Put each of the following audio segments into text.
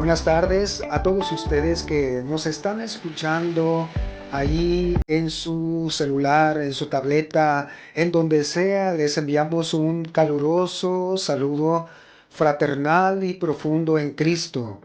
Buenas tardes a todos ustedes que nos están escuchando ahí en su celular, en su tableta, en donde sea. Les enviamos un caluroso saludo fraternal y profundo en Cristo.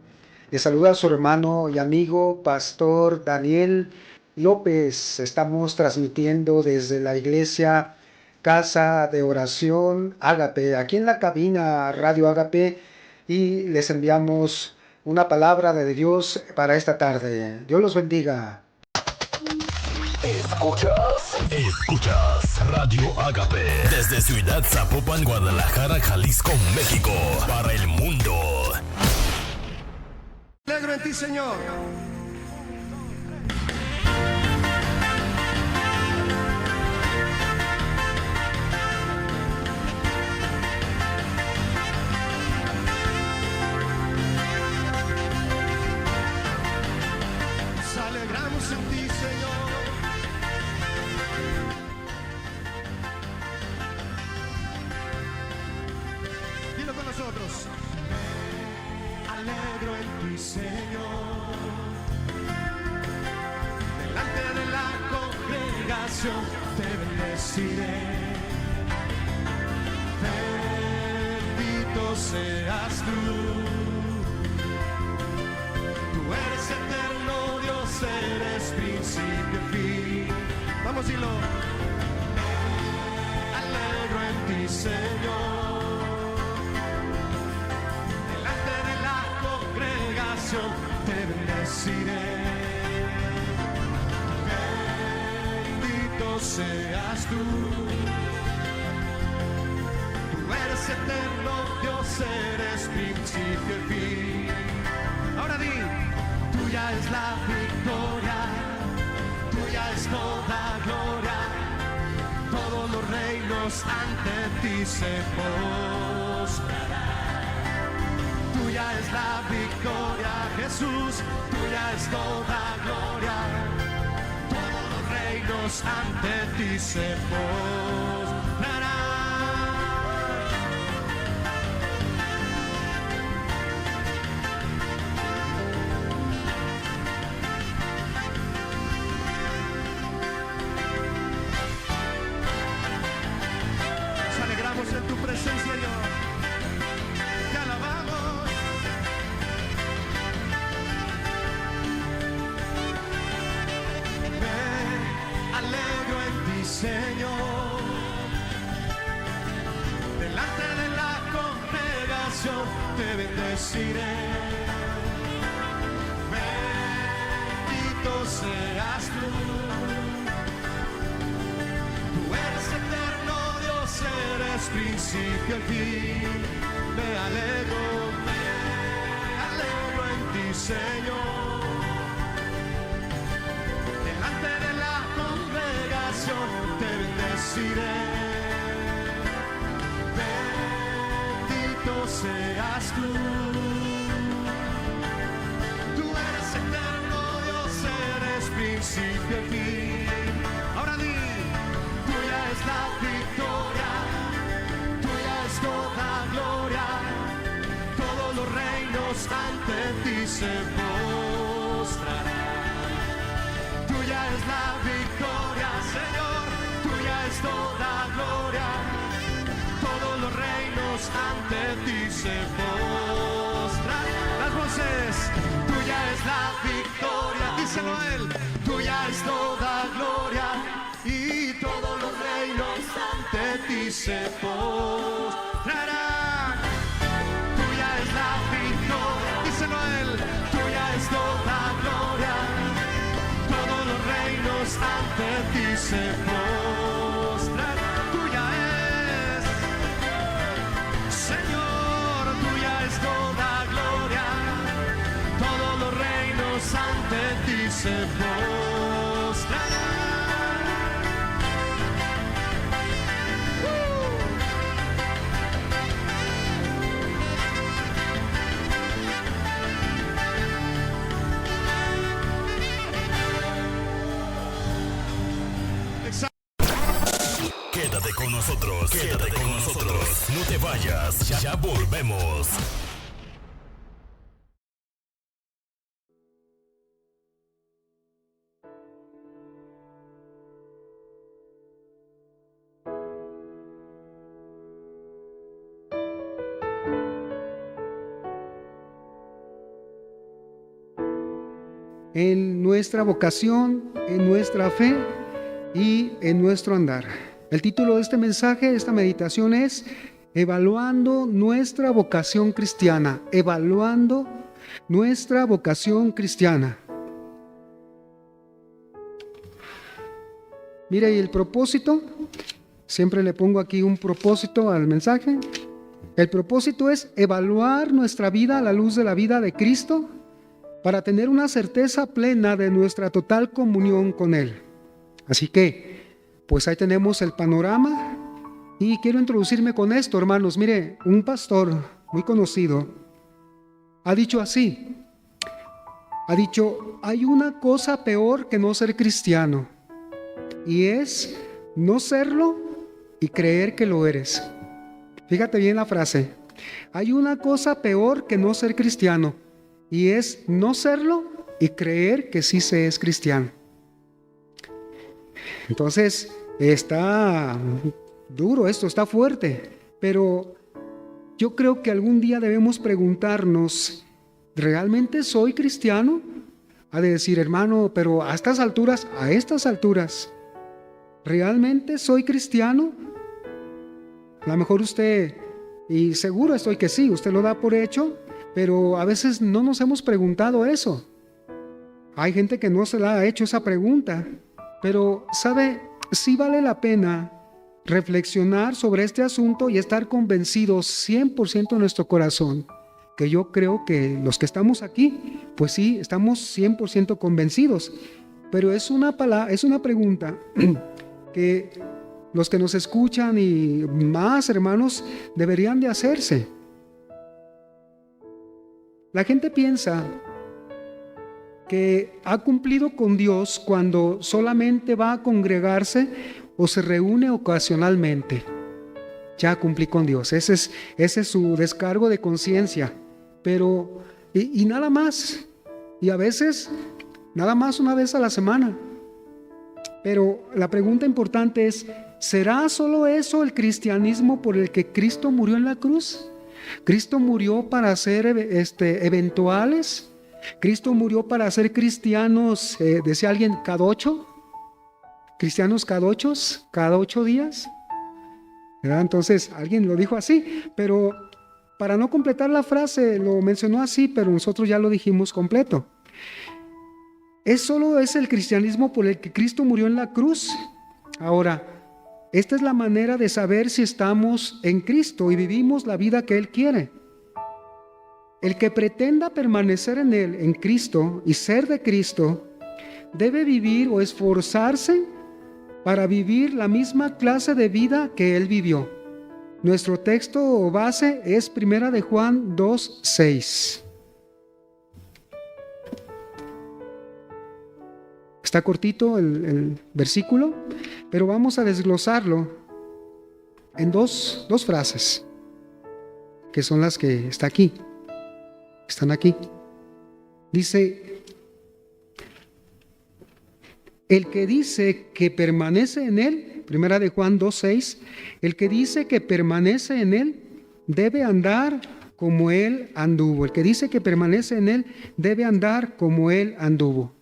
Les saluda a su hermano y amigo Pastor Daniel López. Estamos transmitiendo desde la iglesia Casa de Oración Ágape, aquí en la cabina Radio Ágape, y les enviamos una palabra de Dios para esta tarde. Dios los bendiga. Escuchas Radio Ágape desde Ciudad Zapopan, Guadalajara, Jalisco, México, para el mundo. Alegro en ti, Señor. Nos alegramos en ti, Señor. Dilo con nosotros. Alegro en ti, Señor. Delante de la congregación te bendeciré. Bendito seas tú. Tú eres eterno, Dios, eres principio y fin. Vamos a decirlo. Alegro en ti, Señor. Te bendeciré. Bendito seas tú. Tú eres eterno, Dios, eres principio y fin. Ahora di, tuya es la victoria, tuya es toda gloria. Todos los reinos ante ti se postrarán. Tuya es la victoria, Jesús, tuya es toda gloria. Todos los reinos ante ti se postrarán. Nos alegramos en tu presencia, Dios. Te alabamos. Señor, delante de la congregación te bendeciré. Bendito seas tú. Tú eres eterno, Dios, eres principio y fin. Me alegro en ti, Señor. Delante de la congregación te bendeciré. Bendito seas tú. Tú eres eterno, Dios, eres principio y fin. Ahora di, tuya es la victoria, tuya es toda gloria. Todos los reinos ante ti se postrarán. Tuya es la victoria, Señor, tuya es toda gloria. Todos los reinos ante ti se postran. Las voces, tuya es la victoria, díselo a él. Tuya es toda gloria y todos los reinos ante ti se postrarán. Tuya es la victoria, díselo a él. Tuya es toda gloria. Todos los reinos ante ti se postrarán. Tuya es, Señor, tuya es toda gloria. Todos los reinos ante ti se postrarán. Quédate con nosotros, no te vayas, ya volvemos. en nuestra vocación, en nuestra fe y en nuestro andar. El título de este mensaje, de esta meditación es Evaluando nuestra vocación cristiana. Evaluando nuestra vocación cristiana. Mire, y el propósito, siempre le pongo aquí un propósito al mensaje. El propósito es evaluar nuestra vida a la luz de la vida de Cristo para tener una certeza plena de nuestra total comunión con Él. Así que, pues ahí tenemos el panorama y quiero introducirme con esto, hermanos. Mire, un pastor muy conocido ha dicho así, hay una cosa peor que no ser cristiano y es no serlo y creer que lo eres. Fíjate bien la frase, hay una cosa peor que no ser cristiano y es no serlo y creer que sí se es cristiano. Entonces, está duro esto, está fuerte, pero yo creo que algún día debemos preguntarnos, ¿realmente soy cristiano? Ha de decir, hermano, pero a estas alturas, ¿realmente soy cristiano? A lo mejor usted, y seguro estoy que sí, usted lo da por hecho, pero a veces no nos hemos preguntado eso. Hay gente que no se la ha hecho esa pregunta, pero ¿sabe? Sí vale la pena reflexionar sobre este asunto y estar convencidos 100% en nuestro corazón, que yo creo que los que estamos aquí, pues sí, estamos 100% convencidos, pero es una pregunta que los que nos escuchan y más hermanos deberían de hacerse. La gente piensa que ha cumplido con Dios cuando solamente va a congregarse o se reúne ocasionalmente. Ya cumplí con Dios, ese es su descargo de conciencia, pero y nada más, y a veces nada más una vez a la semana. Pero la pregunta importante es, ¿será solo eso el cristianismo por el que Cristo murió en la cruz? ¿Cristo murió para ser eventuales? ¿Cristo murió para ser cristianos, decía alguien, cada 8? ¿Cristianos cada 8 días? ¿Verdad? Entonces, alguien lo dijo así, pero para no completar la frase, lo mencionó así, pero nosotros ya lo dijimos completo. Solo es el cristianismo por el que Cristo murió en la cruz. Ahora, esta es la manera de saber si estamos en Cristo y vivimos la vida que Él quiere. El que pretenda permanecer en Él, en Cristo, y ser de Cristo, debe vivir o esforzarse para vivir la misma clase de vida que Él vivió. Nuestro texto base es 1 de Juan 2:6. Está cortito el versículo, pero vamos a desglosarlo en dos frases, que son las que están aquí. Dice, el que dice que permanece en Él, 1 de Juan 2:6, el que dice que permanece en Él debe andar como Él anduvo. El que dice que permanece en Él debe andar como Él anduvo.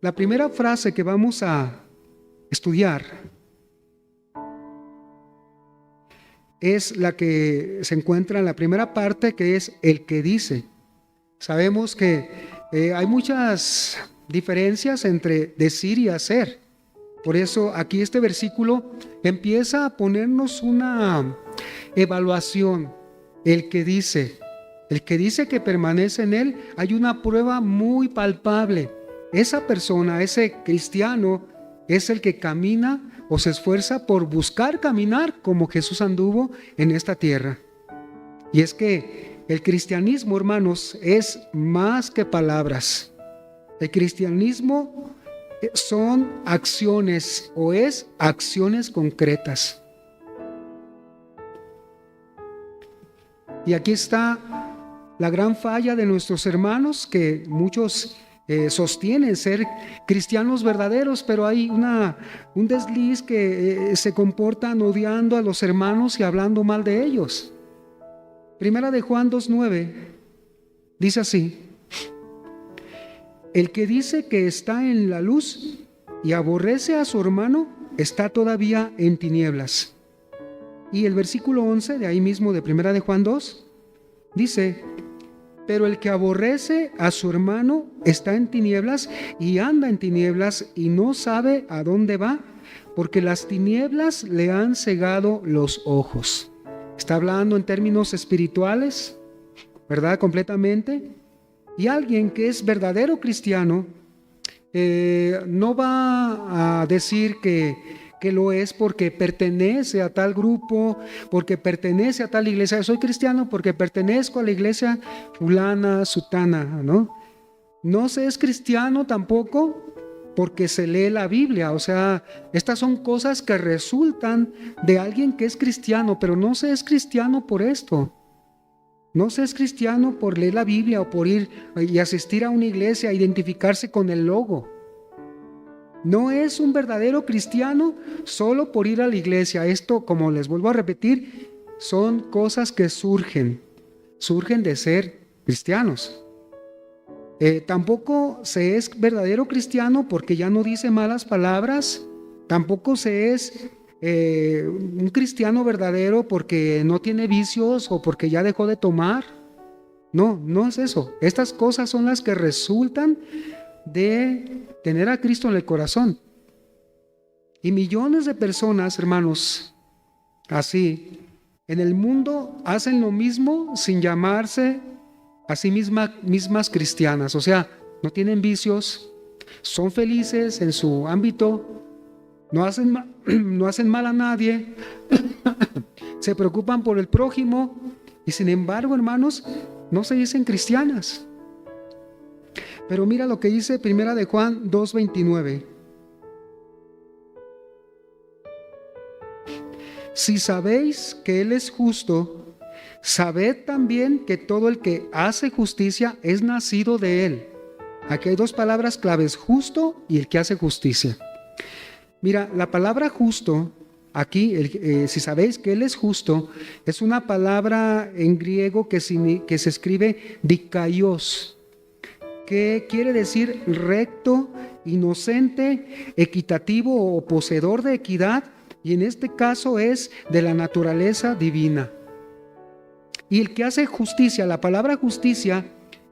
La primera frase que vamos a estudiar es la que se encuentra en la primera parte, que es el que dice. Sabemos que hay muchas diferencias entre decir y hacer. Por eso aquí este versículo empieza a ponernos una evaluación. El que dice que permanece en Él, hay una prueba muy palpable. Esa persona, ese cristiano, es el que camina o se esfuerza por buscar caminar como Jesús anduvo en esta tierra. Y es que el cristianismo, hermanos, es más que palabras. El cristianismo son acciones o es acciones concretas. Y aquí está la gran falla de nuestros hermanos, que muchos sostienen ser cristianos verdaderos, pero hay un desliz que se comportan odiando a los hermanos y hablando mal de ellos. 1 de Juan 2:9 dice así: El que dice que está en la luz y aborrece a su hermano, está todavía en tinieblas. Y el versículo 11 de ahí mismo de 1 de Juan 2 dice: pero el que aborrece a su hermano está en tinieblas y anda en tinieblas y no sabe a dónde va, porque las tinieblas le han cegado los ojos. Está hablando en términos espirituales, ¿verdad? Completamente. Y alguien que es verdadero cristiano no va a decir que lo es porque pertenece a tal grupo, porque pertenece a tal iglesia. Soy cristiano porque pertenezco a la iglesia fulana, sutana, ¿no? No se es cristiano tampoco porque se lee la Biblia. O sea, estas son cosas que resultan de alguien que es cristiano, pero no se es cristiano por esto. No se es cristiano por leer la Biblia o por ir y asistir a una iglesia a identificarse con el logo. No es un verdadero cristiano solo por ir a la iglesia. Esto, como les vuelvo a repetir, son cosas que surgen de ser cristianos. Tampoco se es verdadero cristiano porque ya no dice malas palabras. Tampoco se es un cristiano verdadero porque no tiene vicios o porque ya dejó de tomar. No es eso. Estas cosas son las que resultan de tener a Cristo en el corazón. Y millones de personas, hermanos, así, en el mundo hacen lo mismo sin llamarse a sí mismas cristianas. O sea, no tienen vicios, son felices en su ámbito, no hacen mal a nadie, se preocupan por el prójimo y sin embargo, hermanos, no se dicen cristianas. Pero mira lo que dice 1 de Juan 2:29. Si sabéis que Él es justo, sabed también que todo el que hace justicia es nacido de Él. Aquí hay dos palabras claves: justo y el que hace justicia. Mira, la palabra justo, aquí, si sabéis que Él es justo, es una palabra en griego que se escribe dikaios, que quiere decir recto, inocente, equitativo o poseedor de equidad, y en este caso es de la naturaleza divina. Y el que hace justicia, la palabra justicia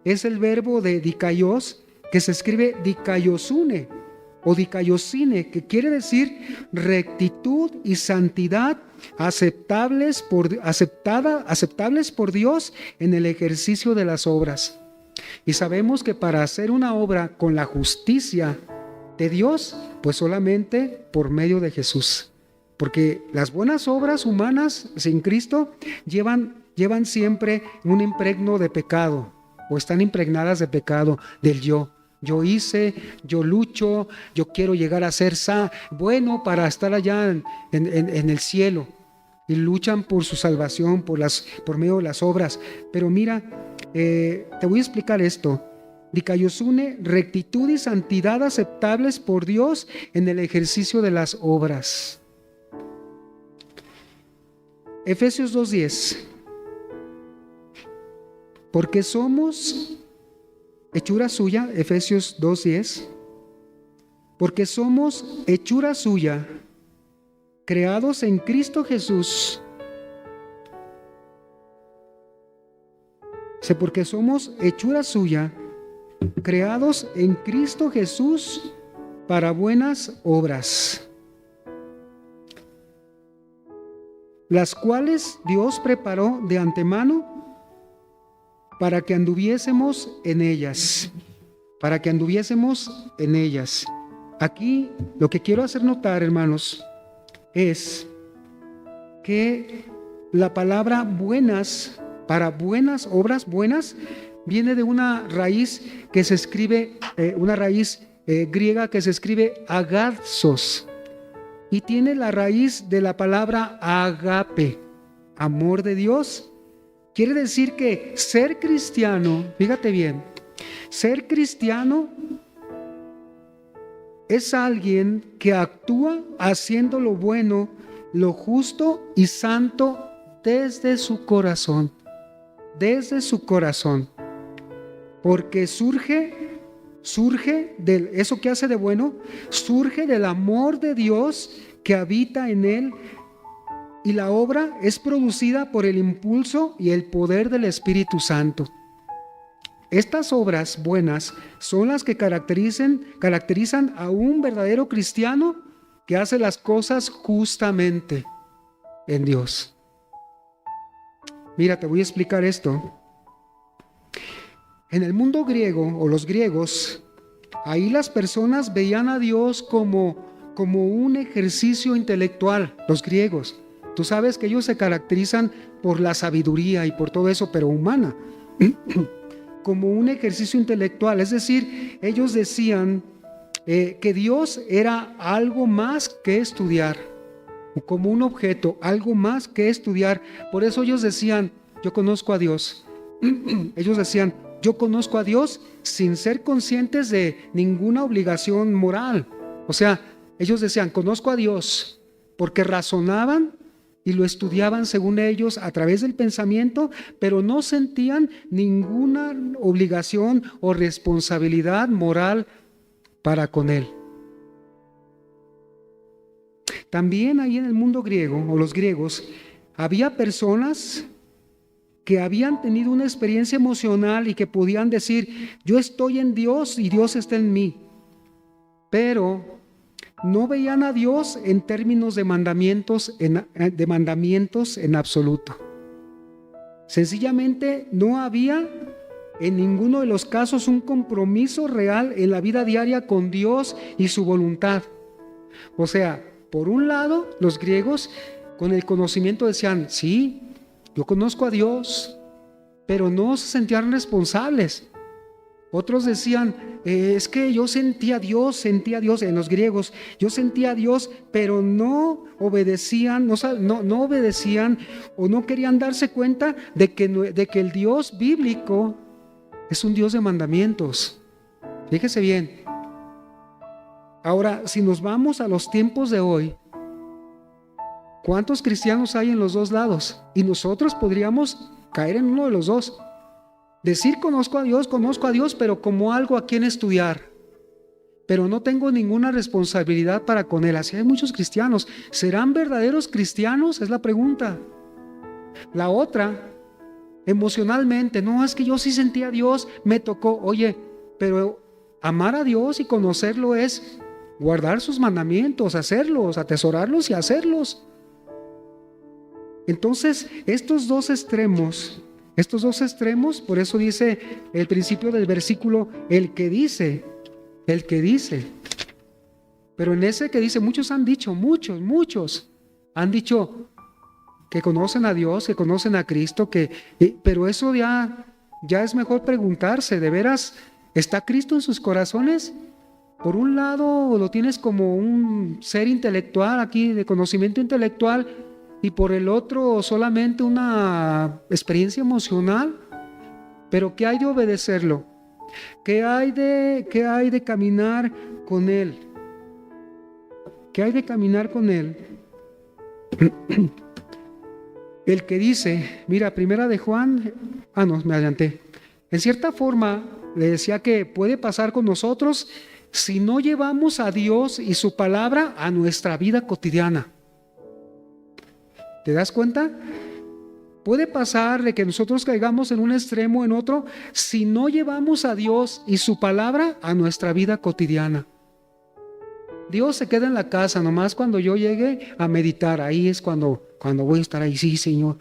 es el verbo de dikaios, que se escribe dikaiosune o dikaiosine, que quiere decir rectitud y santidad aceptables por Dios en el ejercicio de las obras. Y sabemos que para hacer una obra con la justicia de Dios, pues solamente por medio de Jesús. Porque las buenas obras humanas sin Cristo llevan siempre un impregno de pecado, o están impregnadas de pecado, del yo. Yo hice, yo lucho, yo quiero llegar a ser bueno para estar allá en el cielo. Y luchan por su salvación, por medio de las obras. Pero mira, te voy a explicar esto. Dikaiosune, rectitud y santidad aceptables por Dios en el ejercicio de las obras. Efesios 2:10. Porque somos hechura suya, Efesios 2:10. Porque somos hechura suya, creados en Cristo Jesús. Porque somos hechura suya, creados en Cristo Jesús para buenas obras, las cuales Dios preparó de antemano para que anduviésemos en ellas. Aquí lo que quiero hacer notar, hermanos, es que la palabra buenas, para buenas obras, buenas, viene de una raíz que se escribe, una raíz griega que se escribe agazos, y tiene la raíz de la palabra agape, amor de Dios. Quiere decir que ser cristiano, fíjate bien, ser cristiano es alguien que actúa haciendo lo bueno, lo justo y santo desde su corazón, porque surge surge eso que hace de bueno, surge del amor de Dios que habita en él, y la obra es producida por el impulso y el poder del Espíritu Santo. Estas obras buenas son las que caracterizan a un verdadero cristiano que hace las cosas justamente en Dios. Mira, te voy a explicar esto. En el mundo griego, o los griegos, ahí las personas veían a Dios como un ejercicio intelectual, los griegos. Tú sabes que ellos se caracterizan por la sabiduría y por todo eso, pero humana. Como un ejercicio intelectual, es decir, ellos decían que Dios era algo más que estudiar, como un objeto, algo más que estudiar. Por eso ellos decían, yo conozco a Dios. Ellos decían, yo conozco a Dios sin ser conscientes de ninguna obligación moral. O sea, ellos decían, conozco a Dios, porque razonaban y lo estudiaban según ellos a través del pensamiento, pero no sentían ninguna obligación o responsabilidad moral para con él. También ahí en el mundo griego, o los griegos, había personas que habían tenido una experiencia emocional y que podían decir, yo estoy en Dios y Dios está en mí, pero no veían a Dios en términos de mandamientos en absoluto. Sencillamente no había en ninguno de los casos un compromiso real en la vida diaria con Dios y su voluntad. O sea, por un lado, los griegos con el conocimiento decían, sí, yo conozco a Dios, pero no se sentían responsables. Otros decían, es que yo sentía a Dios en los griegos, yo sentía a Dios, pero no obedecían, no obedecían o no querían darse cuenta de que el Dios bíblico es un Dios de mandamientos. Fíjese bien. Ahora, si nos vamos a los tiempos de hoy, ¿cuántos cristianos hay en los dos lados? Y nosotros podríamos caer en uno de los dos. Decir conozco a Dios, pero como algo a quien estudiar. Pero no tengo ninguna responsabilidad para con Él. Así hay muchos cristianos. ¿Serán verdaderos cristianos? Es la pregunta. La otra, emocionalmente, no, es que yo sí sentí a Dios, me tocó. Oye, pero amar a Dios y conocerlo es guardar sus mandamientos, hacerlos, atesorarlos y hacerlos. Entonces, estos dos extremos, por eso dice el principio del versículo, el que dice. Pero en ese que dice, muchos han dicho han dicho que conocen a Dios, que conocen a Cristo, pero eso ya es mejor preguntarse, ¿de veras está Cristo en sus corazones? Por un lado lo tienes como un ser intelectual aquí, de conocimiento intelectual, y por el otro solamente una experiencia emocional. Pero ¿qué hay de obedecerlo? ¿Qué hay de caminar con Él? ¿Qué hay de caminar con Él? El que dice, mira, primera de Juan, me adelanté. En cierta forma le decía que puede pasar con nosotros si no llevamos a Dios y su palabra a nuestra vida cotidiana. ¿Te das cuenta? Puede pasar de que nosotros caigamos en un extremo o en otro si no llevamos a Dios y su palabra a nuestra vida cotidiana. Dios se queda en la casa, nomás cuando yo llegue a meditar, ahí es cuando voy a estar ahí, sí, Señor,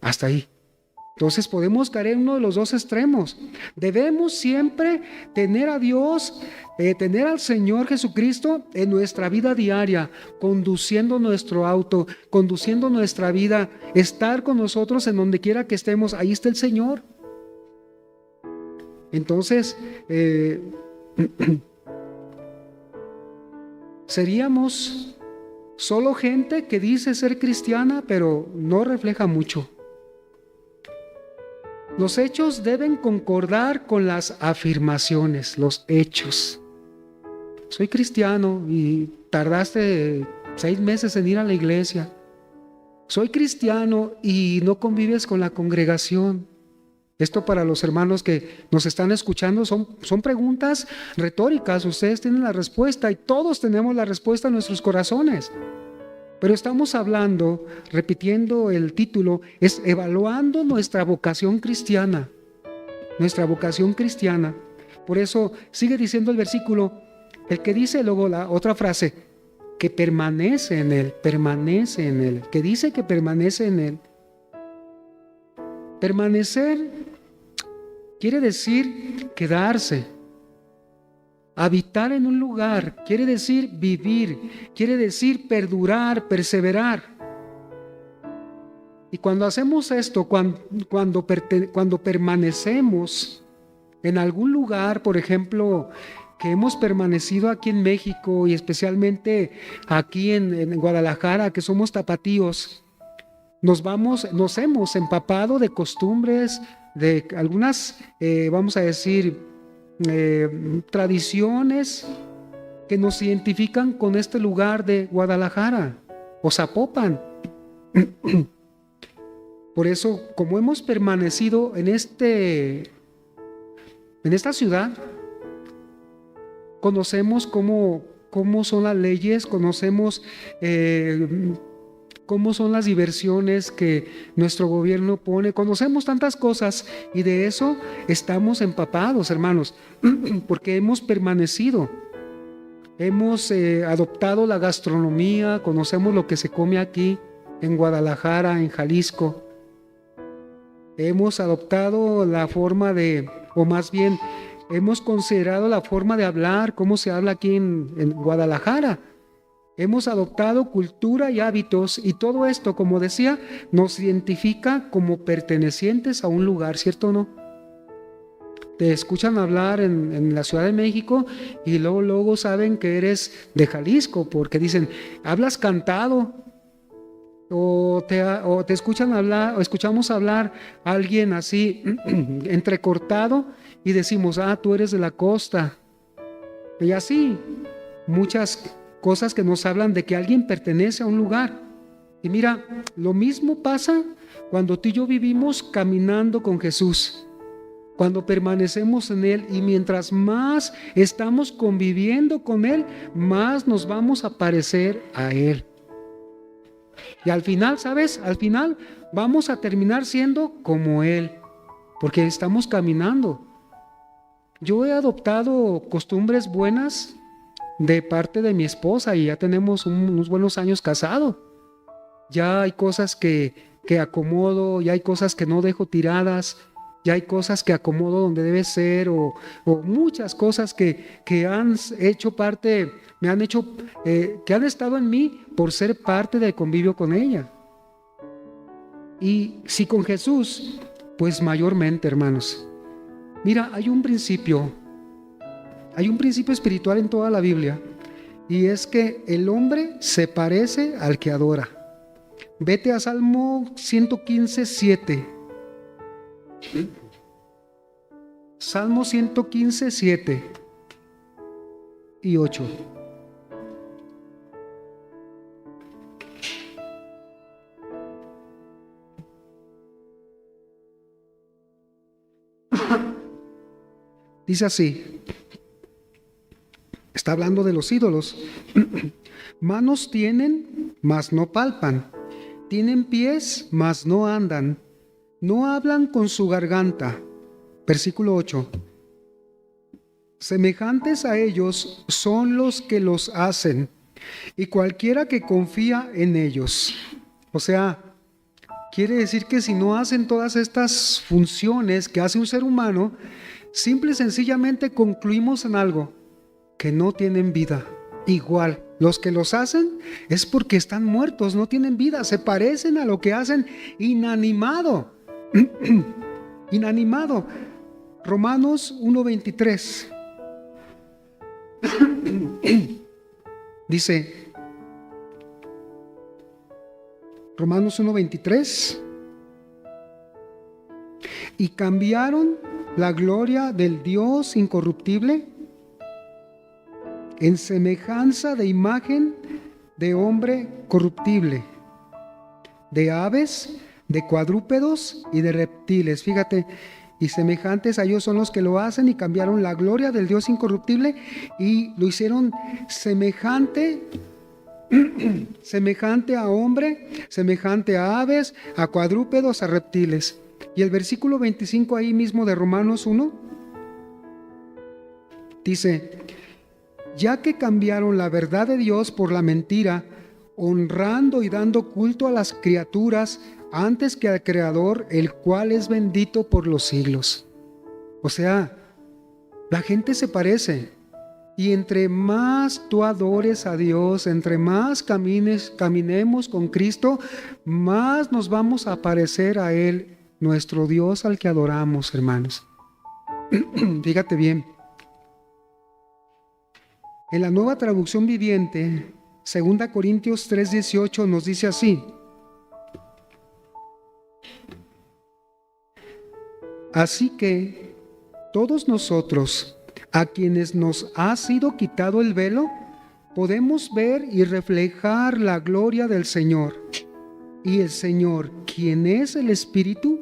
hasta ahí. Entonces podemos caer en uno de los dos extremos. Debemos siempre tener a Dios, tener al Señor Jesucristo en nuestra vida diaria, conduciendo nuestro auto, conduciendo nuestra vida, estar con nosotros en donde quiera que estemos. Ahí está el Señor. Entonces, seríamos solo gente que dice ser cristiana, pero no refleja mucho. Los hechos deben concordar con las afirmaciones, los hechos. Soy cristiano y tardaste 6 meses en ir a la iglesia. Soy cristiano y no convives con la congregación. Esto para los hermanos que nos están escuchando son preguntas retóricas. Ustedes tienen la respuesta y todos tenemos la respuesta en nuestros corazones. Pero estamos hablando, repitiendo el título, es evaluando nuestra vocación cristiana. Nuestra vocación cristiana. Por eso sigue diciendo el versículo, el que dice luego la otra frase, que permanece en él, que dice que permanece en él. Permanecer quiere decir quedarse. Habitar en un lugar quiere decir vivir, quiere decir perdurar, perseverar. Y cuando hacemos esto, cuando permanecemos en algún lugar, por ejemplo, que hemos permanecido aquí en México y especialmente aquí en Guadalajara, que somos tapatíos, nos hemos empapado de costumbres, de algunas, vamos a decir, tradiciones que nos identifican con este lugar de Guadalajara o Zapopan. Por eso, como hemos permanecido en esta ciudad, conocemos cómo son las leyes, conocemos cómo son las diversiones que nuestro gobierno pone, conocemos tantas cosas y de eso estamos empapados, hermanos, porque hemos permanecido, hemos adoptado la gastronomía, conocemos lo que se come aquí en Guadalajara, en Jalisco, hemos adoptado la forma o más bien, hemos considerado la forma de hablar, cómo se habla aquí en Guadalajara. Hemos adoptado cultura y hábitos y todo esto, como decía, nos identifica como pertenecientes a un lugar, ¿cierto o no? Te escuchan hablar en la Ciudad de México y luego saben que eres de Jalisco porque dicen, hablas cantado. O te escuchan hablar, o escuchamos hablar a alguien así entrecortado y decimos, tú eres de la costa. Y así, muchas cosas que nos hablan de que alguien pertenece a un lugar. Y mira, lo mismo pasa cuando tú y yo vivimos caminando con Jesús, cuando permanecemos en Él y mientras más estamos conviviendo con Él, más nos vamos a parecer a Él. Y al final, ¿sabes? Al final vamos a terminar siendo como Él, porque estamos caminando. Yo he adoptado costumbres buenas de parte de mi esposa y ya tenemos unos buenos años casados. Ya hay cosas que acomodo, ya hay cosas que no dejo tiradas, ya hay cosas que acomodo donde debe ser o muchas cosas que han hecho parte, que han estado en mí por ser parte del convivio con ella. Y si con Jesús, pues mayormente, hermanos. Mira, hay un principio espiritual en toda la Biblia y es que el hombre se parece al que adora. Vete a Salmo 115:7. Salmo 115:7 y 8. Dice así, está hablando de los ídolos. Manos tienen, mas no palpan. Tienen pies, mas no andan. No hablan con su garganta. Versículo 8. Semejantes a ellos son los que los hacen, y cualquiera que confía en ellos. O sea, quiere decir que si no hacen todas estas funciones que hace un ser humano, simple y sencillamente concluimos en algo, que no tienen vida. Igual, los que los hacen es porque están muertos, no tienen vida, se parecen a lo que hacen inanimado. Inanimado. Romanos 1:23. Dice, Romanos 1:23, y cambiaron la gloria del Dios incorruptible en semejanza de imagen de hombre corruptible, de aves, de cuadrúpedos y de reptiles. Fíjate, y semejantes a ellos son los que lo hacen, y cambiaron la gloria del Dios incorruptible y lo hicieron semejante a hombre, semejante a aves, a cuadrúpedos, a reptiles. Y el versículo 25 ahí mismo de Romanos 1 dice: ya que cambiaron la verdad de Dios por la mentira, honrando y dando culto a las criaturas antes que al Creador, el cual es bendito por los siglos. O sea, la gente se parece. Y entre más tú adores a Dios, entre más caminemos con Cristo, más nos vamos a parecer a Él, nuestro Dios al que adoramos, hermanos. Fíjate bien. En la Nueva Traducción Viviente, 2 Corintios 3:18 nos dice así: así que todos nosotros, a quienes nos ha sido quitado el velo, podemos ver y reflejar la gloria del Señor. Y el Señor, quien es el Espíritu,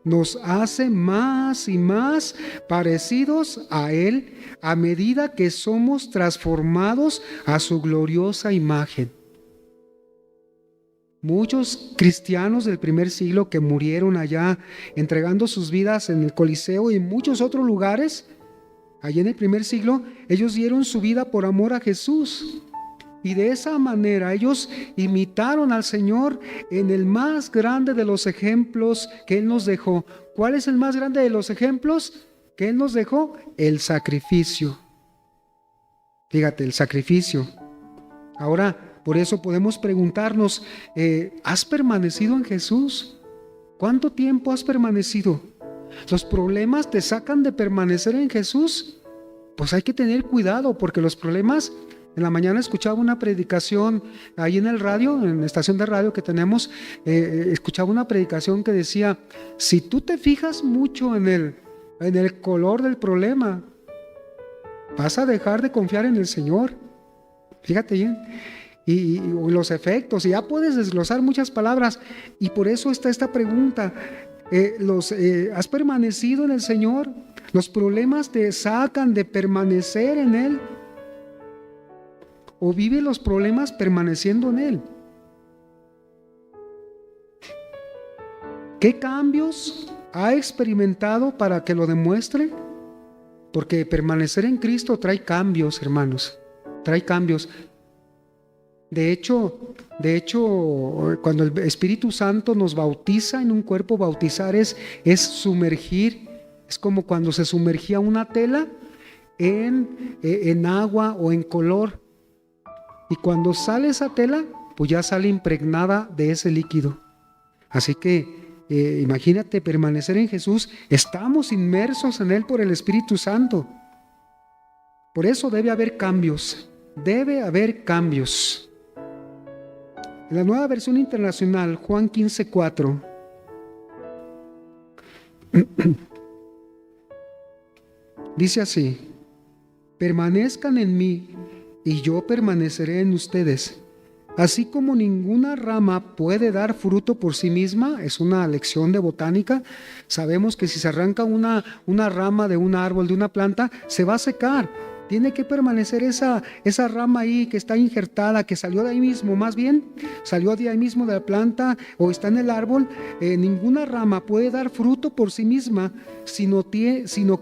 nos hace más y más parecidos a Él a medida que somos transformados a su gloriosa imagen. Muchos cristianos del primer siglo que murieron allá entregando sus vidas en el Coliseo y en muchos otros lugares, allá en el primer siglo, ellos dieron su vida por amor a Jesús. Y de esa manera ellos imitaron al Señor en el más grande de los ejemplos que Él nos dejó. ¿Cuál es el más grande de los ejemplos que Él nos dejó? El sacrificio. Fíjate, el sacrificio. Ahora, por eso podemos preguntarnos, ¿has permanecido en Jesús? ¿Cuánto tiempo has permanecido? ¿Los problemas te sacan de permanecer en Jesús? Pues hay que tener cuidado, porque los problemas... En la mañana escuchaba una predicación ahí en el radio, en la estación de radio que tenemos, escuchaba una predicación que decía: si tú te fijas mucho en el color del problema, vas a dejar de confiar en el Señor. Fíjate bien. Y los efectos, y ya puedes desglosar muchas palabras, y por eso está esta pregunta: ¿has permanecido en el Señor? ¿Los problemas te sacan de permanecer en Él? ¿O vive los problemas permaneciendo en Él? ¿Qué cambios ha experimentado para que lo demuestre? Porque permanecer en Cristo trae cambios, hermanos. Trae cambios. De hecho, cuando el Espíritu Santo nos bautiza en un cuerpo, bautizar es sumergir. Es como cuando se sumergía una tela en agua o en color. Y cuando sale esa tela, pues ya sale impregnada de ese líquido. Así que imagínate permanecer en Jesús. Estamos inmersos en Él por el Espíritu Santo. Por eso debe haber cambios. Debe haber cambios. En la Nueva Versión Internacional, Juan 15:4. Dice así: permanezcan en mí y yo permaneceré en ustedes. Así como ninguna rama puede dar fruto por sí misma, es una lección de botánica. Sabemos que si se arranca una rama de un árbol, de una planta, se va a secar. Tiene que permanecer esa rama ahí que está injertada, que salió de ahí mismo, más bien, salió de ahí mismo de la planta o está en el árbol. Ninguna rama puede dar fruto por sí misma, sino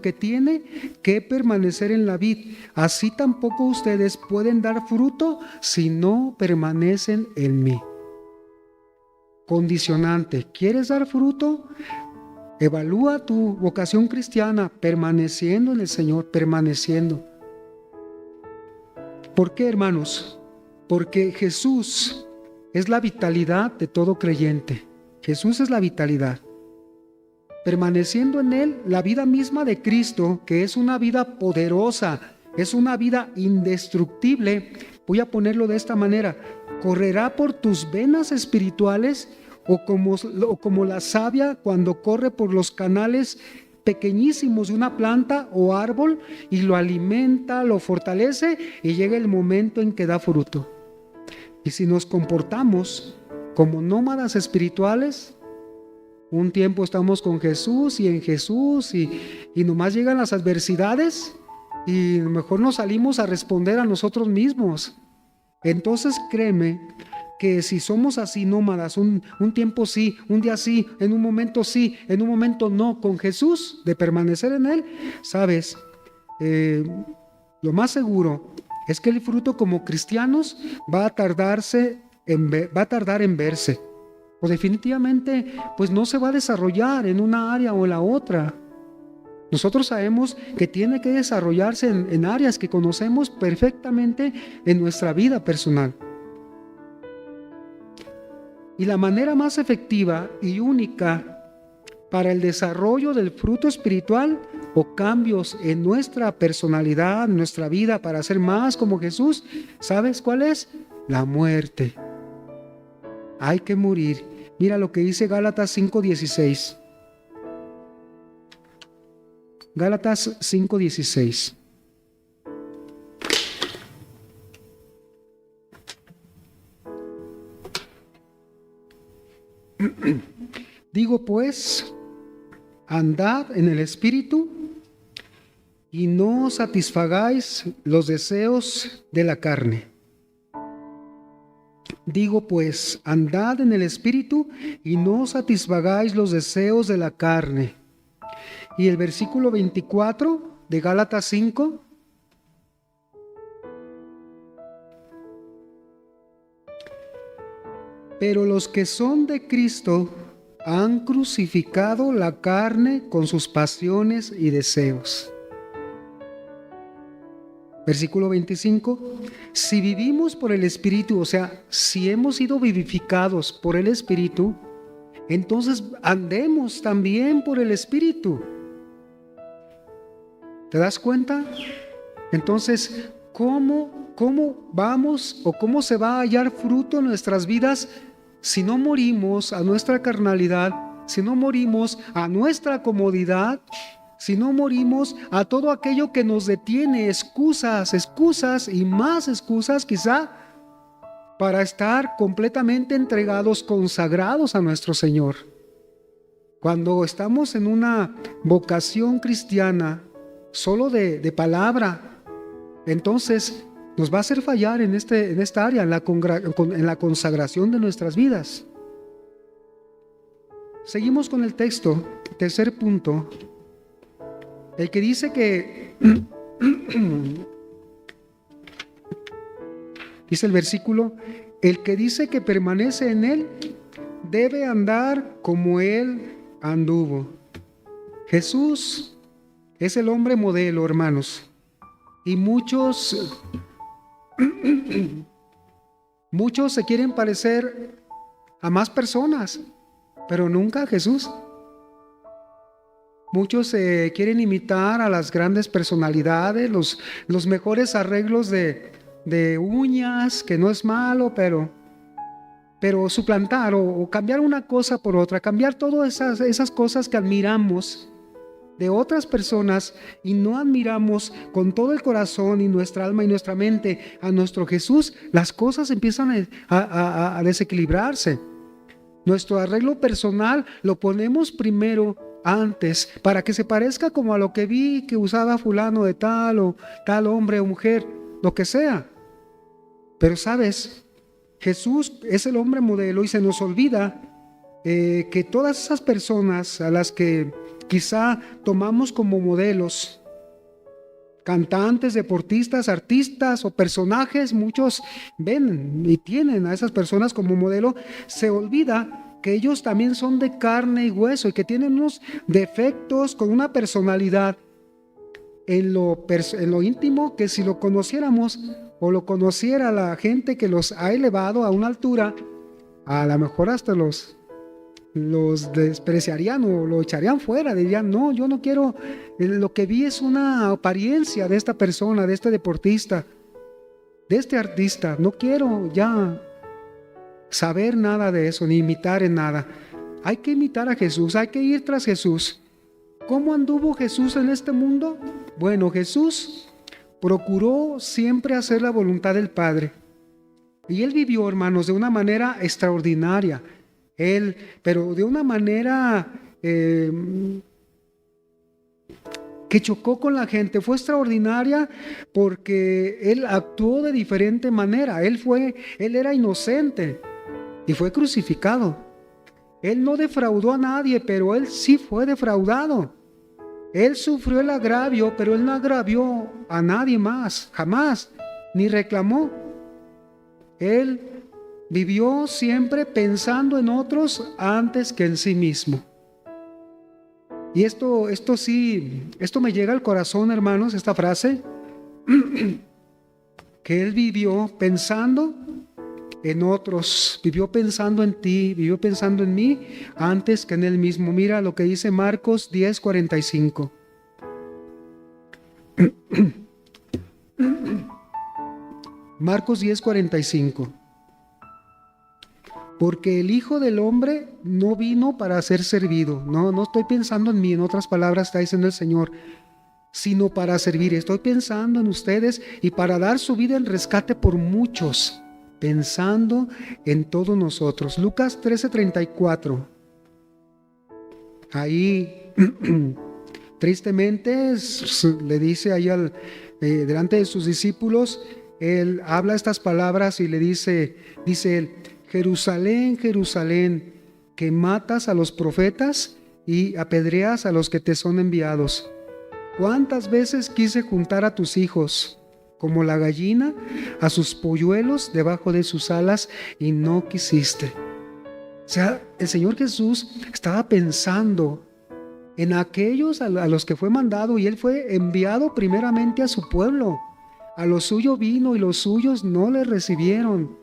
que tiene que permanecer en la vid. Así tampoco ustedes pueden dar fruto si no permanecen en mí. Condicionante: ¿quieres dar fruto? Evalúa tu vocación cristiana permaneciendo en el Señor, permaneciendo. ¿Por qué, hermanos? Porque Jesús es la vitalidad de todo creyente. Jesús es la vitalidad. Permaneciendo en Él, la vida misma de Cristo, que es una vida poderosa, es una vida indestructible, voy a ponerlo de esta manera: correrá por tus venas espirituales o como la savia cuando corre por los canales pequeñísimos de una planta o árbol y lo alimenta, lo fortalece y llega el momento en que da fruto. Y si nos comportamos como nómadas espirituales, un tiempo estamos con Jesús y en Jesús y nomás llegan las adversidades y mejor nos salimos a responder a nosotros mismos. Entonces créeme que si somos así nómadas, un tiempo sí, un día sí, en un momento sí, en un momento no, con Jesús, de permanecer en Él, sabes, lo más seguro es que el fruto como cristianos va a tardar en verse, o definitivamente pues no se va a desarrollar en una área o en la otra. Nosotros sabemos que tiene que desarrollarse en áreas que conocemos perfectamente en nuestra vida personal. Y la manera más efectiva y única para el desarrollo del fruto espiritual o cambios en nuestra personalidad, en nuestra vida, para ser más como Jesús, ¿sabes cuál es? La muerte. Hay que morir. Mira lo que dice Gálatas 5:16. Gálatas 5:16. Digo pues, andad en el Espíritu y no satisfagáis los deseos de la carne. Digo pues, andad en el Espíritu y no satisfagáis los deseos de la carne. Y el versículo 24 de Gálatas 5. Pero los que son de Cristo han crucificado la carne con sus pasiones y deseos. Versículo 25. Si vivimos por el Espíritu, o sea, si hemos sido vivificados por el Espíritu, entonces andemos también por el Espíritu. ¿Te das cuenta? Entonces, ¿cómo vamos o cómo se va a hallar fruto en nuestras vidas si no morimos a nuestra carnalidad, si no morimos a nuestra comodidad, si no morimos a todo aquello que nos detiene, excusas y más excusas quizá, para estar completamente entregados, consagrados a nuestro Señor? Cuando estamos en una vocación cristiana, solo de palabra, entonces nos va a hacer fallar en esta área, en la consagración de nuestras vidas. Seguimos con el texto, tercer punto. El que dice que, dice el versículo, el que dice que permanece en Él, debe andar como Él anduvo. Jesús es el hombre modelo, hermanos. Y muchos se quieren parecer a más personas, pero nunca a Jesús. Muchos quieren imitar a las grandes personalidades, los mejores arreglos de uñas, que no es malo, pero suplantar o cambiar una cosa por otra, cambiar todas esas cosas que admiramos de otras personas y no admiramos con todo el corazón y nuestra alma y nuestra mente a nuestro Jesús, las cosas empiezan a desequilibrarse. Nuestro arreglo personal lo ponemos primero antes para que se parezca como a lo que vi que usaba fulano de tal o tal hombre o mujer, lo que sea. Pero sabes, Jesús es el hombre modelo y se nos olvida que todas esas personas a las que quizá tomamos como modelos, cantantes, deportistas, artistas o personajes, muchos ven y tienen a esas personas como modelo, se olvida que ellos también son de carne y hueso y que tienen unos defectos con una personalidad en lo íntimo, que si lo conociéramos o lo conociera la gente que los ha elevado a una altura, a lo mejor hasta los despreciarían o lo echarían fuera, dirían, no, yo no quiero, lo que vi es una apariencia de esta persona, de este deportista, de este artista, no quiero ya saber nada de eso, ni imitar en nada. Hay que imitar a Jesús, hay que ir tras Jesús. ¿Cómo anduvo Jesús en este mundo? Bueno, Jesús procuró siempre hacer la voluntad del Padre. Y Él vivió, hermanos, de una manera extraordinaria. Él, pero de una manera que chocó con la gente, fue extraordinaria porque él actuó de diferente manera. Él era inocente y fue crucificado. Él no defraudó a nadie, pero él sí fue defraudado. Él sufrió el agravio, pero él no agravió a nadie más, jamás, ni reclamó. Él vivió siempre pensando en otros antes que en sí mismo. Y esto me llega al corazón, hermanos, esta frase, que él vivió pensando en otros, vivió pensando en ti, vivió pensando en mí antes que en él mismo. Mira lo que dice Marcos 10:45. Marcos 10:45. Porque el Hijo del Hombre no vino para ser servido. No estoy pensando en mí, en otras palabras está diciendo el Señor, sino para servir. Estoy pensando en ustedes y para dar su vida en rescate por muchos, pensando en todos nosotros. Lucas 13:34. Ahí, tristemente, le dice ahí delante de sus discípulos, él habla estas palabras y le dice él: Jerusalén, Jerusalén, que matas a los profetas y apedreas a los que te son enviados. ¿Cuántas veces quise juntar a tus hijos, como la gallina, a sus polluelos debajo de sus alas, y no quisiste? O sea, el Señor Jesús estaba pensando en aquellos a los que fue mandado, y Él fue enviado primeramente a su pueblo. A lo suyo vino y los suyos no le recibieron.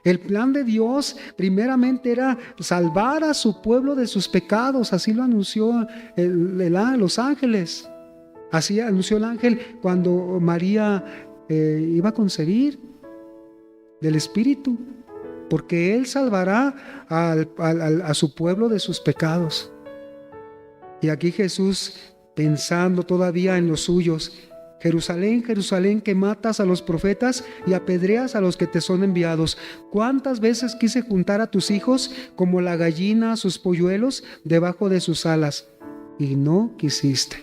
El plan de Dios primeramente era salvar a su pueblo de sus pecados. Así lo anunció los ángeles. Así anunció el ángel cuando María iba a concebir del Espíritu, porque Él salvará a su pueblo de sus pecados. Y aquí Jesús, pensando todavía en los suyos: Jerusalén, Jerusalén, que matas a los profetas y apedreas a los que te son enviados. ¿Cuántas veces quise juntar a tus hijos como la gallina a sus polluelos debajo de sus alas, y no quisiste?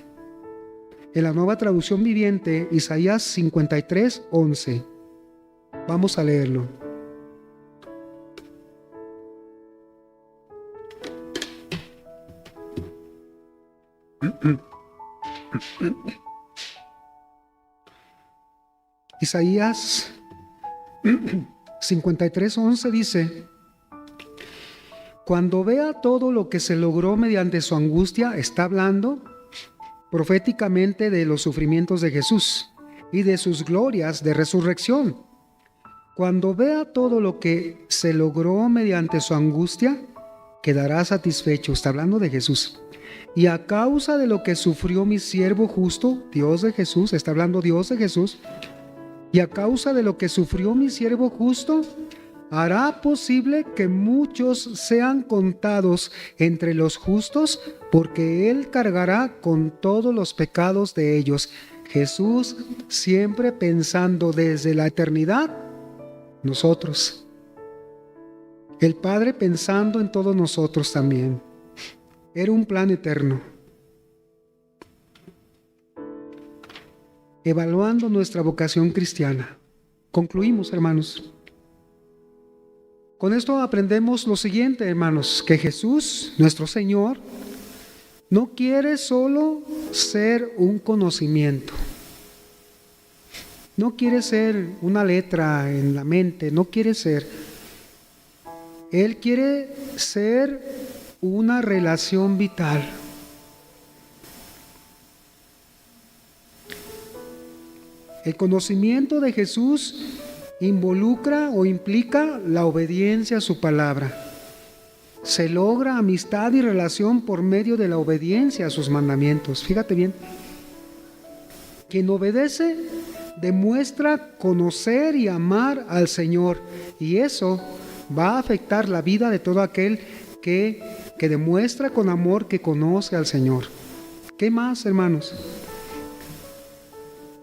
En la Nueva Traducción Viviente, Isaías 53:11. Vamos a leerlo. Isaías 53:11 dice: cuando vea todo lo que se logró mediante su angustia, está hablando proféticamente de los sufrimientos de Jesús y de sus glorias de resurrección. Cuando vea todo lo que se logró mediante su angustia, quedará satisfecho. Está hablando de Jesús. Y a causa de lo que sufrió mi siervo justo, Dios de Jesús, está hablando Dios de Jesús, y a causa de lo que sufrió mi siervo justo, hará posible que muchos sean contados entre los justos, porque Él cargará con todos los pecados de ellos. Jesús siempre pensando desde la eternidad, nosotros. El Padre pensando en todos nosotros también. Era un plan eterno. Evaluando nuestra vocación cristiana. Concluimos, hermanos. Con esto aprendemos lo siguiente, hermanos, que Jesús, nuestro Señor, no quiere solo ser un conocimiento. No quiere ser una letra en la mente, no quiere ser. Él quiere ser una relación vital. El conocimiento de Jesús involucra o implica la obediencia a su palabra. Se logra amistad y relación por medio de la obediencia a sus mandamientos. Fíjate bien. Quien obedece demuestra conocer y amar al Señor, y eso va a afectar la vida de todo aquel que demuestra con amor que conoce al Señor. ¿Qué más, hermanos?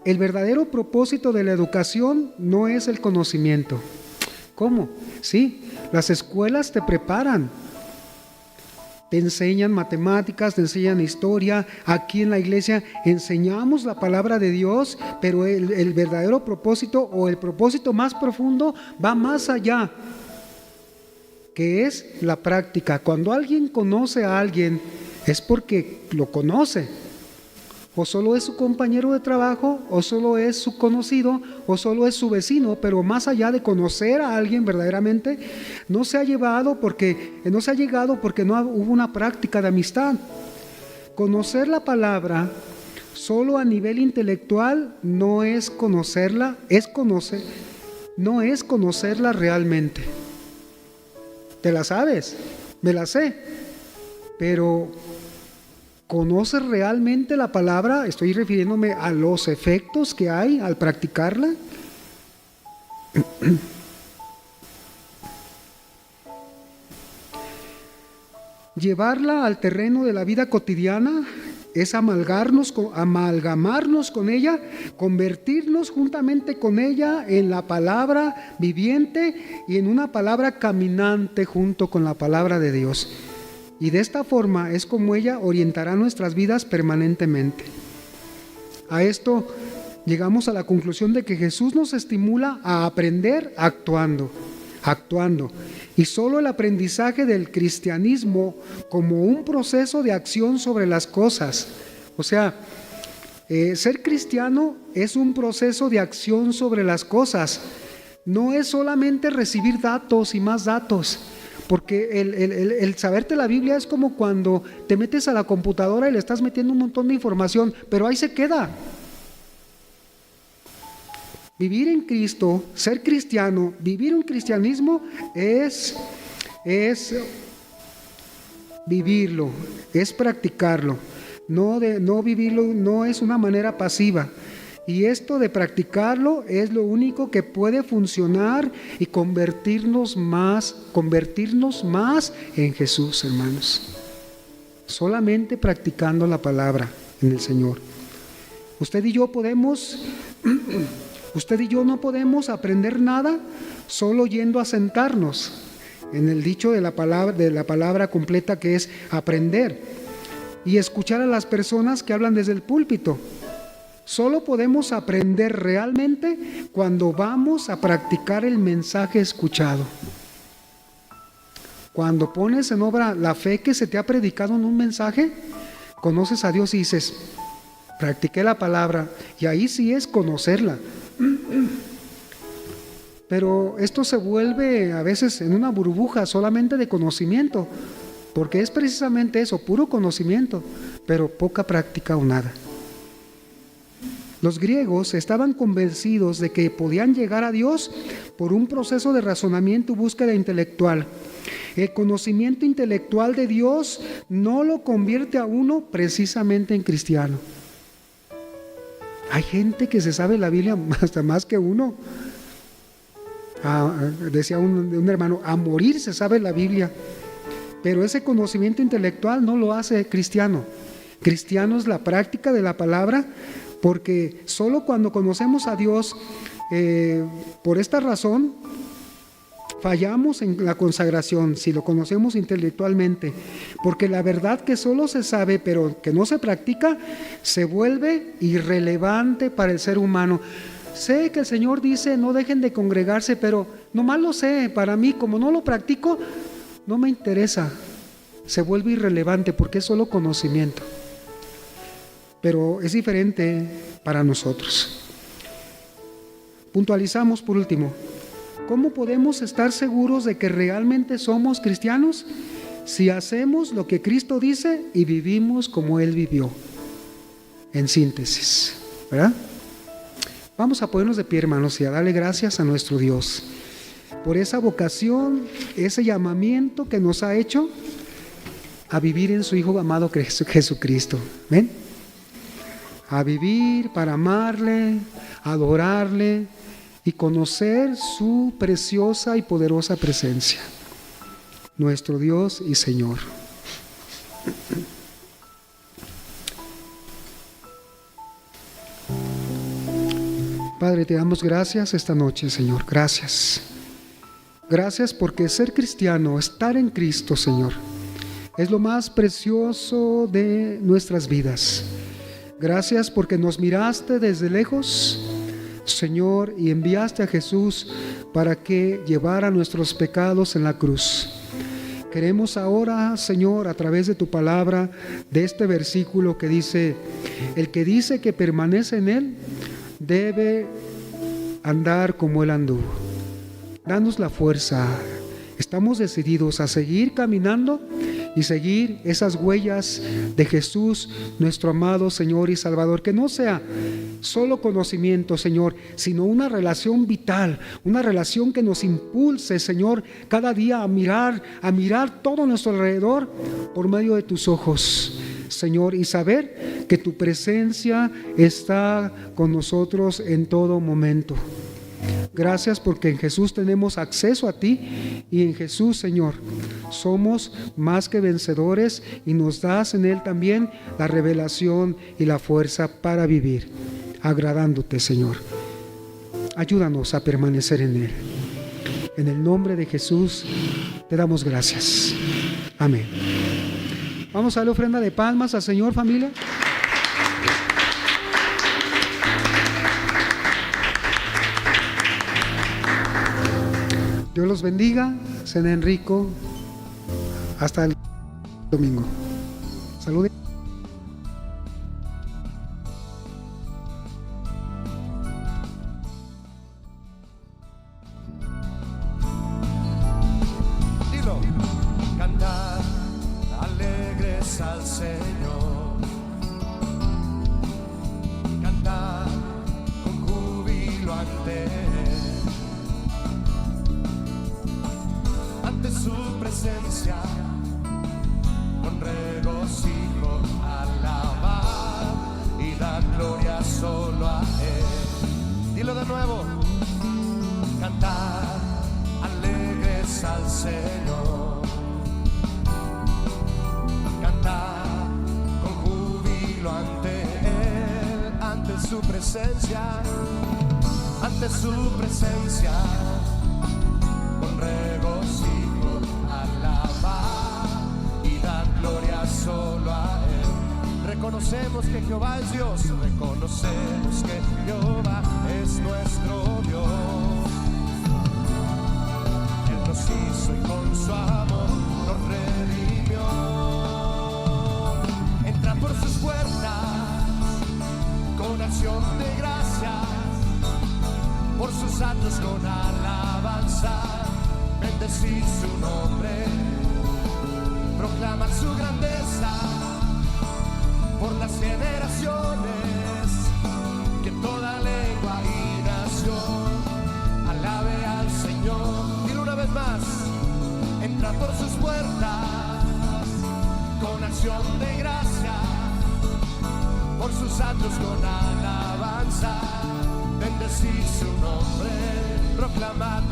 El verdadero propósito de la educación no es el conocimiento. ¿Cómo? Sí, las escuelas te preparan te enseñan matemáticas, te enseñan historia. Aquí en la iglesia enseñamos la palabra de Dios, pero el verdadero propósito o el propósito más profundo va más allá, que es la práctica. Cuando alguien conoce a alguien es porque lo conoce. O solo es su compañero de trabajo, o solo es su conocido, o solo es su vecino, pero más allá de conocer a alguien verdaderamente, no se ha llegado porque no hubo una práctica de amistad. Conocer la palabra solo a nivel intelectual no es conocerla, no es conocerla realmente. ¿Te la sabes? Me la sé, pero ¿conoces realmente la palabra? Estoy refiriéndome a los efectos que hay al practicarla. Llevarla al terreno de la vida cotidiana es amalgamarnos con ella, convertirnos juntamente con ella en la palabra viviente y en una palabra caminante junto con la palabra de Dios. Y de esta forma es como ella orientará nuestras vidas permanentemente. A esto llegamos a la conclusión de que Jesús nos estimula a aprender actuando. Y solo el aprendizaje del cristianismo como un proceso de acción sobre las cosas. O sea, ser cristiano es un proceso de acción sobre las cosas. No es solamente recibir datos y más datos. Porque el saberte la Biblia es como cuando te metes a la computadora y le estás metiendo un montón de información, pero ahí se queda. Vivir en Cristo, ser cristiano, vivir un cristianismo es vivirlo, es practicarlo. No vivirlo, no es una manera pasiva. Y esto de practicarlo es lo único que puede funcionar y convertirnos más en Jesús, hermanos. Solamente practicando la palabra en el Señor. Usted y yo no podemos aprender nada solo yendo a sentarnos en el dicho de la palabra completa, que es aprender y escuchar a las personas que hablan desde el púlpito. Solo podemos aprender realmente cuando vamos a practicar el mensaje escuchado. Cuando pones en obra la fe que se te ha predicado en un mensaje, conoces a Dios y dices, practiqué la palabra, y ahí sí es conocerla. Pero esto se vuelve a veces en una burbuja solamente de conocimiento, porque es precisamente eso, puro conocimiento, pero poca práctica o nada. Los griegos estaban convencidos de que podían llegar a Dios por un proceso de razonamiento y búsqueda intelectual. El conocimiento intelectual de Dios no lo convierte a uno precisamente en cristiano. Hay gente que se sabe la Biblia hasta más que uno. Decía un hermano, a morir se sabe la Biblia, pero ese conocimiento intelectual no lo hace cristiano. Cristiano es la práctica de la palabra, porque solo cuando conocemos a Dios, por esta razón, fallamos en la consagración, si lo conocemos intelectualmente, porque la verdad que solo se sabe, pero que no se practica, se vuelve irrelevante para el ser humano. Sé que el Señor dice, no dejen de congregarse, pero nomás lo sé, para mí, como no lo practico, no me interesa. Se vuelve irrelevante porque es solo conocimiento. Pero es diferente para nosotros. Puntualizamos por último. ¿Cómo podemos estar seguros de que realmente somos cristianos? Si hacemos lo que Cristo dice y vivimos como Él vivió. En síntesis, ¿verdad? Vamos a ponernos de pie, hermanos, y a darle gracias a nuestro Dios por esa vocación, ese llamamiento que nos ha hecho a vivir en su Hijo amado Jesucristo. ¿Ven? A vivir para amarle, adorarle y conocer su preciosa y poderosa presencia. Nuestro Dios y Señor. Padre, te damos gracias esta noche, Señor. Gracias. Gracias porque ser cristiano, estar en Cristo, Señor, es lo más precioso de nuestras vidas. Gracias porque nos miraste desde lejos, Señor, y enviaste a Jesús para que llevara nuestros pecados en la cruz. Queremos ahora, Señor, a través de tu palabra, de este versículo que dice: el que dice que permanece en Él, debe andar como Él anduvo. Danos la fuerza. Estamos decididos a seguir caminando y seguir esas huellas de Jesús, nuestro amado Señor y Salvador. Que no sea solo conocimiento, Señor, sino una relación vital, una relación que nos impulse, Señor, cada día a mirar todo a nuestro alrededor por medio de tus ojos, Señor, y saber que tu presencia está con nosotros en todo momento. Gracias porque en Jesús tenemos acceso a ti, y en Jesús, Señor, somos más que vencedores, y nos das en Él también la revelación y la fuerza para vivir agradándote, Señor. Ayúdanos a permanecer en Él. En el nombre de Jesús te damos gracias. Amén. Vamos a darle ofrenda de palmas al Señor, familia. Dios los bendiga, cenen rico, hasta el domingo. Salud. Dilo, cantar alegres al Señor, cantar con júbilo ante su presencia, con regocijo alabar y dar gloria solo a Él. Dilo de nuevo, cantar alegres al Señor, cantar con júbilo ante Él, ante su presencia, ante su presencia, con regocijo y dar gloria solo a Él. Reconocemos que Jehová es Dios, reconocemos que Jehová es nuestro Dios. Él nos hizo y con su amor nos redimió. Entra por sus puertas con acción de gracias, por sus atrios con alabanza. Bendecir su nombre, proclamar su grandeza por las generaciones, que toda lengua y nación alabe al Señor. Dilo una vez más, entra por sus puertas con acción de gracia, por sus atrios con alabanza. Bendecir su nombre, proclamar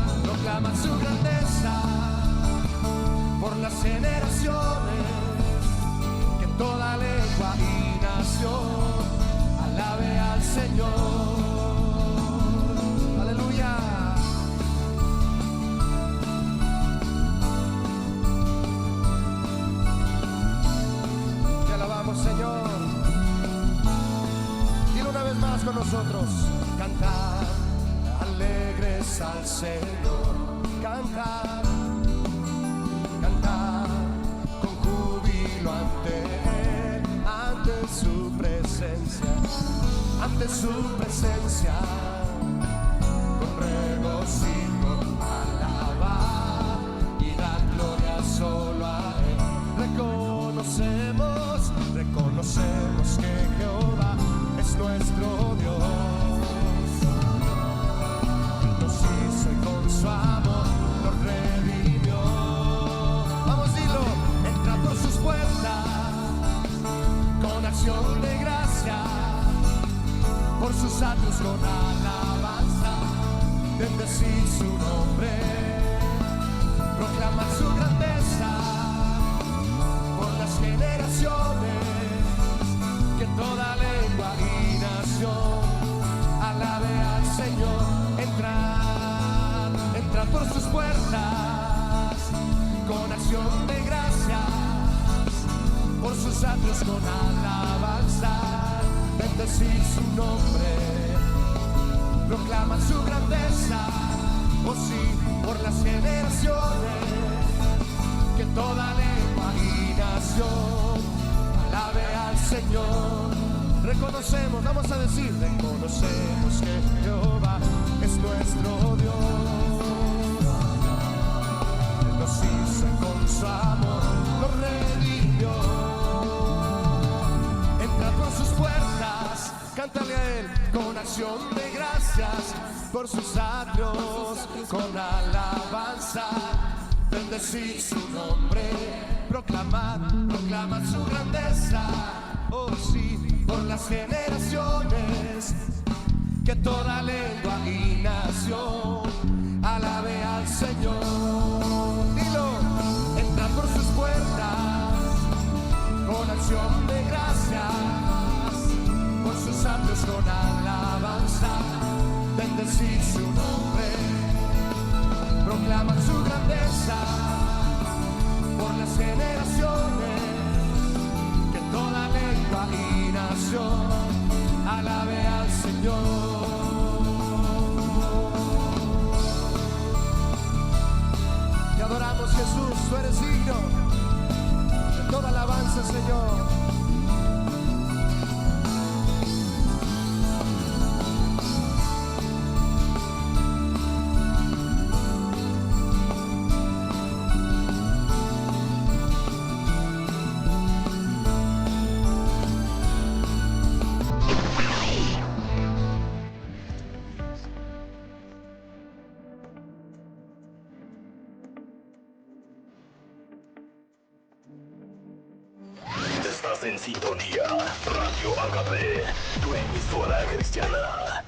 su grandeza por las generaciones, que toda lengua y nación alabe al Señor. Aleluya. Te alabamos, Señor. Dile una vez más con nosotros, cantar alegres al Señor, cantar, cantar con júbilo ante Él, ante su presencia, ante su presencia, con regocijo alabar y dar gloria solo a Él. Reconocemos que Jehová es nuestro Dios. Con su amor nos redimió. Vamos, dilo, entra por sus puertas con acción de gracia, por sus atrios con alabanza. Bendecir su nombre, proclamar su grandeza por las generaciones, que toda lengua y nación alabe al Señor. Entrar por sus puertas con acción de gracia, por sus atrios con alabanza, bendecir su nombre, proclaman su grandeza, oh sí, por las generaciones, que toda lengua y nación alabe al Señor. Reconocemos, vamos a decir, reconocemos que Jehová es nuestro Dios. Él nos hizo y con su amor nos redimió. Entra por sus puertas, cántale a Él con acción de gracias, por sus atrios con alabanza, bendecir su nombre, proclamar su grandeza, oh sí, por las generaciones, que toda lengua y nación alabe al Señor. Dilo, entra por sus puertas con acción de gracias, por sus atrios con alabanza, bendecir su nombre, proclaman su grandeza por las generaciones, que toda lengua y nación alabe al Señor. Te adoramos, Jesús, tú eres digno de toda alabanza, Señor. Estás en sintonía, Radio Agape, tu emisora cristiana.